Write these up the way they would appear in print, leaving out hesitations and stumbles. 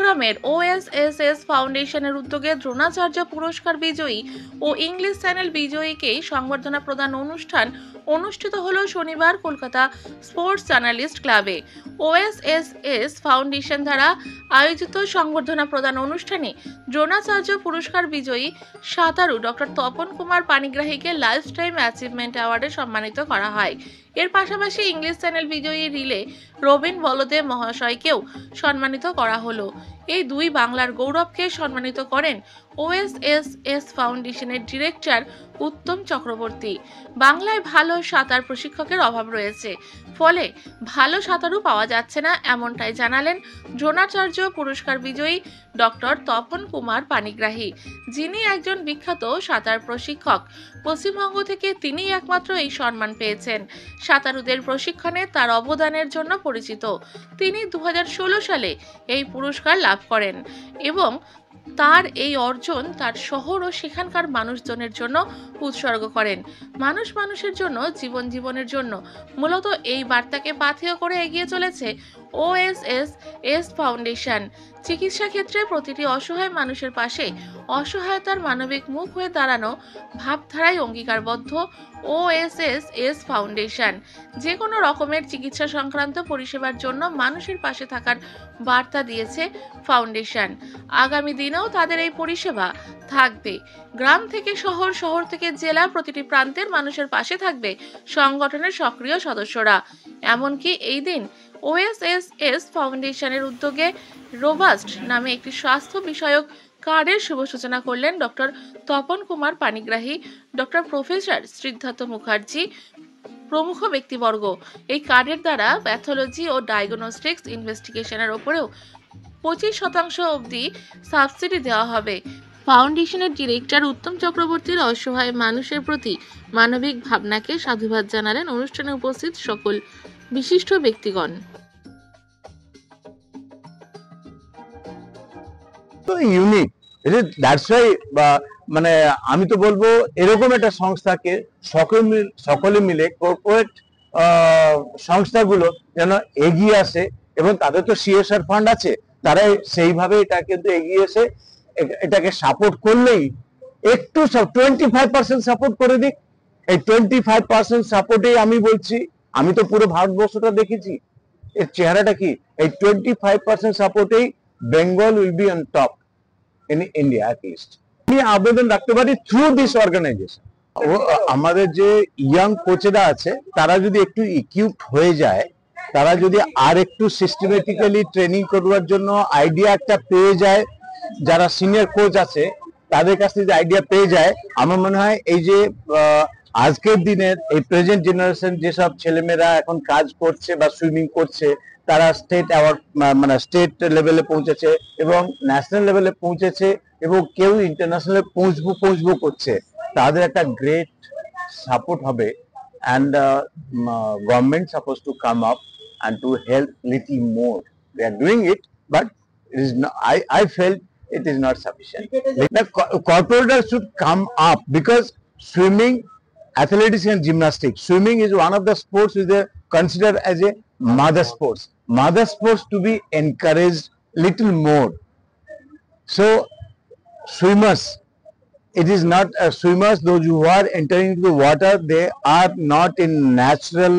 চট্টগ্রামের OSSS ফাউন্ডেশনের উদ্যোগে দ্রোণাচার্য পুরস্কার বিজয়ী ও ইংলিশ চ্যানেল বিজয়ীকে সংবর্ধনা প্রদান অনুষ্ঠান অনুষ্ঠিত হলো শনিবার কলকাতা স্পোর্টস জার্নালিস্ট ক্লাবে। OSSS ফাউন্ডেশন দ্বারা আয়োজিত সংবর্ধনা প্রদান অনুষ্ঠানে দ্রোণাচার্য পুরস্কার বিজয়ী সাঁতারু ডক্টর তপন কুমার পানিগ্রাহীকে লাইফ টাইম অ্যাচিভমেন্ট অ্যাওয়ার্ডে সম্মানিত করা হয়। এর পাশাপাশি ইংলিশ চ্যানেল বিজয়ী রিলে রবীন বলদেব মহাশয়কেও সম্মানিত করা হলো। এই দুই বাংলার গৌরবকে সম্মানিত করেন OSSS ফাউন্ডেশনের ডিরেক্টর উত্তম চক্রবর্তী। বাংলায় ভালো সাঁতার প্রশিক্ষকের অভাব রয়েছে, ফলে ভালো সাঁতারু পাওয়া যাচ্ছে না, এমনটাই জানালেন দ্রোণাচার্য পুরস্কার বিজয়ী ডক্টর তপন কুমার পানিগ্রাহী, যিনি একজন বিখ্যাত সাঁতার প্রশিক্ষক। পশ্চিমবঙ্গ থেকে তিনি একমাত্র এই সম্মান পেয়েছেন। সাঁতারুদের প্রশিক্ষণে তার অবদানের জন্য পরিচিত। তিনি 2016 সালে এই পুরস্কার লাভ করেন এবং তার এই অর্জন তার শহর ও সেখানকার মানুষজনের জন্য উৎসর্গ করেন। মানুষ মানুষের জন্য, জীবন জীবনের জন্য, মূলত এই বার্তাকে পাথেয় করে এগিয়ে চলেছে OSSS ফাউন্ডেশন। চিকিৎসা ক্ষেত্রে প্রতিটি অসহায় মানুষের পাশে অসহায়তার মানবিক মুখ হয়ে দাঁড়ানো ভাবধারায় অঙ্গীকারবদ্ধ OSSS ফাউন্ডেশন। যে কোনো রকমের চিকিৎসা সংক্রান্ত পরিষেবার জন্য মানুষের পাশে থাকার বার্তা দিয়েছে ফাউন্ডেশন। আগামী দিনেও তাদের এই পরিষেবা থাকবে। গ্রাম থেকে শহর, শহর থেকে জেলা, প্রতিটি প্রান্তের মানুষের পাশে থাকবে সংগঠনের সক্রিয় সদস্যরা। এমনকি এই দিন OSSS ফাউন্ডেশনের উদ্যোগে রোবাস্ট নামে একটি স্বাস্থ্য বিষয়ক কার্ডের শুভ সূচনা করলেন doctor Tapan Kumar Panigrahi, doctor professor Siddhartha Mukherjee প্রমুখ ব্যক্তিবর্গ। এই কার্ডের দ্বারা প্যাথোলজি ও ডায়াগনস্টিক্স ইনভেস্টিগেশনের ওপরেও 25% অবধি সাবসিডি দেওয়া হবে। ফাউন্ডেশনের ডিরেক্টর উত্তম চক্রবর্তীর অসহায় মানুষের প্রতি মানবিক ভাবনাকে সাধুবাদ জানালেন অনুষ্ঠানে উপস্থিত সকল বিশিষ্ট ব্যক্তিগণ। ইউনিক, দ্যাটস ওয়াই মানে আমি তো বলবো এরকম একটা সংস্থাকে সকলে মিলে কর্পোরেট সংস্থাগুলো যেন এগিয়ে আসে, এবং তাদের তো CSR ফান্ড আছে, তারা সেইভাবে এটা কিন্তু এগিয়ে এসে এটাকে সাপোর্ট করলেই, একটু 25% সাপোর্ট করে দিক। এই 25% সাপোর্টেই আমি বলছি, আমি তো পুরো ভারতবর্ষটা দেখেছি, এর চেহারাটা কি, এই 25% সাপোর্টেই Bengal will be on top in India at least. আমি আবেদন রাখতে পারি থ্রু দিস অর্গানাইজেশন। আমাদের যে ইয়াং কোচেরা আছে তারা যদি একটু ইকুইপড হয়ে যায়, তারা যদি আর একটু সিস্টেমেটিক্যালি ট্রেনিং করবার জন্য আইডিয়া একটা পেয়ে যায়, যারা সিনিয়র কোচ আছে তাদের কাছ থেকে আইডিয়া পেয়ে যায়, আমার মনে হয় এই যে আজকের দিনের এই প্রেজেন্ট জেনারেশন যেসব ছেলেমেয়েরা এখন কাজ করছে বা সুইমিং করছে, তারা স্টেট অ্যাওয়ার্ড মানে স্টেট লেভেলে পৌঁছেছে এবং ন্যাশনাল লেভেলে পৌঁছেছে, এবং কেউ ইন্টারন্যাশনালে পৌঁছবো করছে, তাদের একটা গ্রেট সাপোর্ট হবে। And government suppose to come up and to help little more. They are doing it, but it is not, I felt it is not sufficient. The corporators should come up, because swimming, athletics and gymnastics, swimming is one of the sports which they consider as a mother sports. Mother sports to be encouraged little more. So swimmers, it is not swimmers, those who are entering into the water, they are not in natural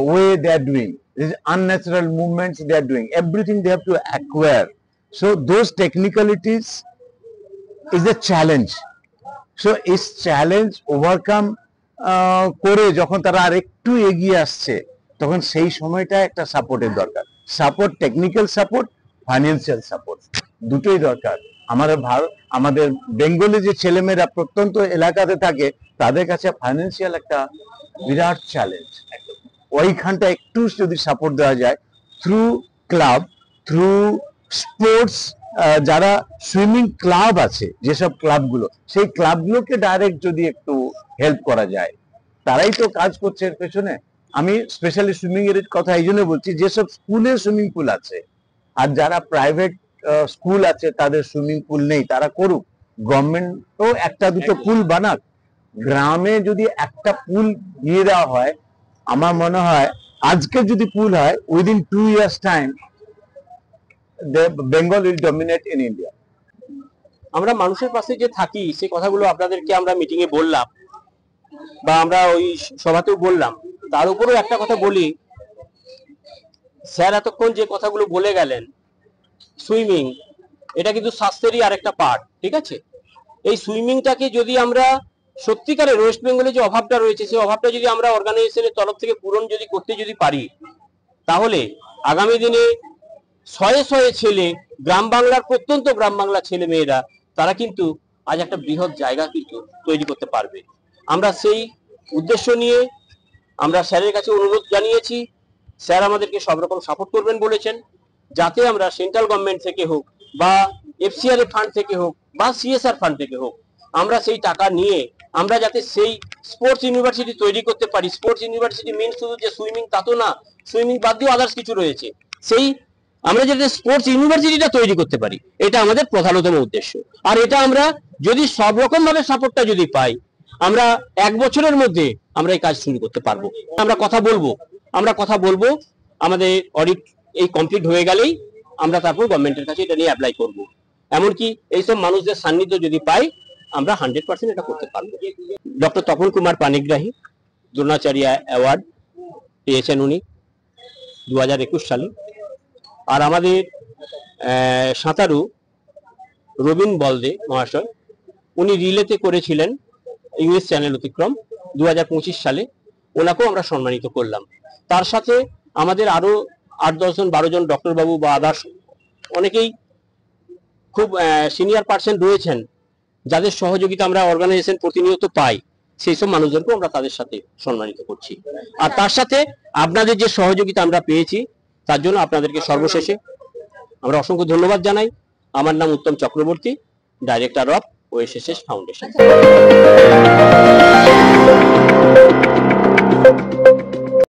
way they are doing. These unnatural movements they are doing. Everything they have to acquire. So those technicalities is a challenge. So is challenge overcome করে যখন তারা আর একটু এগিয়ে আসছে, তখন সেই সময়টা একটা সাপোর্টের দরকার। Support, technical support, financial support, দুটোই দরকার। আমাদের বেঙ্গলে যে ছেলেমেয়েরা প্রত্যন্ত এলাকাতে থাকে, তাদের কাছে ফাইন্যান্সিয়াল একটা বিরাট চ্যালেঞ্জ। ওইখানটা একটু যদি সাপোর্ট দেওয়া যায় থ্রু ক্লাব, থ্রু স্পোর্টস, যারা সুইমিং ক্লাব আছে যেসব ক্লাবগুলো, সেই ক্লাবগুলোকে ডাইরেক্ট যদি একটু হেল্প করা যায়, তারাই তো কাজ করছে এর পেছনে। আমি স্পেশালি সুইমিং এর কথা এই জন্য বলছি, যেসব স্কুলে সুইমিং পুল আছে আর যারা প্রাইভেট স্কুল আছে তাদের সুইমিং পুল নেই, তারা করুক। গভর্নমেন্টও একটা দুটো পুল বানাক। গ্রামে যদি একটা পুল দিয়ে দেওয়া হয়, আমার মনে হয় আজকে যদি পুল হয়, within 2 years time Bengal will dominate in India. আমরা মানুষের পাশে যে থাকি সেই কথাগুলো আপনাদেরকে আমরা মিটিং এ বললাম বা আমরা ওই সভাতেও বললাম। তার উপরেও একটা কথা বলি, স্যার এতক্ষণ যে কথাগুলো বলে গেলেন, সুইমিং এটা কিন্তু স্বাস্থ্যেরই আরেকটা পার্ট, ঠিক আছে? এই সুইমিংটাকে যদি আমরা সত্যিকারের ওয়েস্ট বেঙ্গলে যে অভাবটা রয়েছে সেই অভাবটা যদি আমরা অর্গানাইজেশনের তরফ থেকে পূরণ যদি করতে যদি পারি, তাহলে আগামী দিনে শয়ে শয়ে ছেলে, গ্রাম বাংলার প্রত্যন্ত গ্রাম বাংলার ছেলে মেয়েরা তারা কিন্তু আজ একটা বৃহৎ জায়গা কিন্তু তৈরি করতে পারবে। আমরা সেই উদ্দেশ্য নিয়ে আমরা স্যারের কাছে অনুরোধ জানিয়েছি। স্যার আমাদেরকে সব রকম সাপোর্ট করবেন বলেছেন, যাতে আমরা সেন্ট্রাল গভর্নমেন্ট থেকে হোক বা এফসিআরএ ফান্ড থেকে হোক বা সিএসআর ফান্ড থেকে হোক, আমরা সেই টাকা নিয়ে আমরা যাতে সেই স্পোর্টস ইউনিভার্সিটি তৈরি করতে পারি। স্পোর্টস ইউনিভার্সিটি মিনস শুধু যে সুইমিং তা তো না, সুইমিং বাদ দিয়েও আদার্স কিছু রয়েছে। সেই আমরা যাতে স্পোর্টস ইউনিভার্সিটিটা তৈরি করতে পারি, এটা আমাদের প্রধানতম উদ্দেশ্য। আর এটা আমরা যদি সব রকম ভাবে সাপোর্টটা যদি পাই, আমরা 1 বছরের মধ্যে আমরা এই কাজ শুরু করতে পারবো। আমরা কথা বলবো আমাদের অডিট এই কমপ্লিট হয়ে গেলেই আমরা তারপর গভর্নমেন্টের কাছে এটা নিয়ে অ্যাপ্লাই করব। এমনকি এইসব মানুষদের সান্নিধ্য যদি পাই, আমরা 100% এটা করতে পারবো। ডক্টর তপন কুমার পানিগ্রাহী দ্রোণাচার্য অ্যাওয়ার্ড পেয়েছেন উনি 2021 সালে। আর আমাদের সাঁতারু রবীন বলদে মহাশয়, উনি রিলেতে করেছিলেন ইংলিশ চ্যানেল অতিক্রম 2025 সালে, ওনাকেও আমরা সম্মানিত করলাম। তার সাথে আমাদের আরো 8-10 জন 12 জন ডক্টর বাবু বা আদার্স অনেকেই খুব সিনিয়র পার্সন রয়েছেন, যাদের সহযোগিতা আমরা অর্গানাইজেশন প্রতিনিয়ত পাই। সেই সব মানুষদেরকেও আমরা তাদের সাথে সম্মানিত করছি। আর তার সাথে আপনাদের যে সহযোগিতা আমরা পেয়েছি, তার জন্য আপনাদেরকে সর্বশেষে আমরা অসংখ্য ধন্যবাদ জানাই। আমার নাম উত্তম চক্রবর্তী, ডাইরেক্টর অফ ওএসএসএস ফাউন্ডেশন।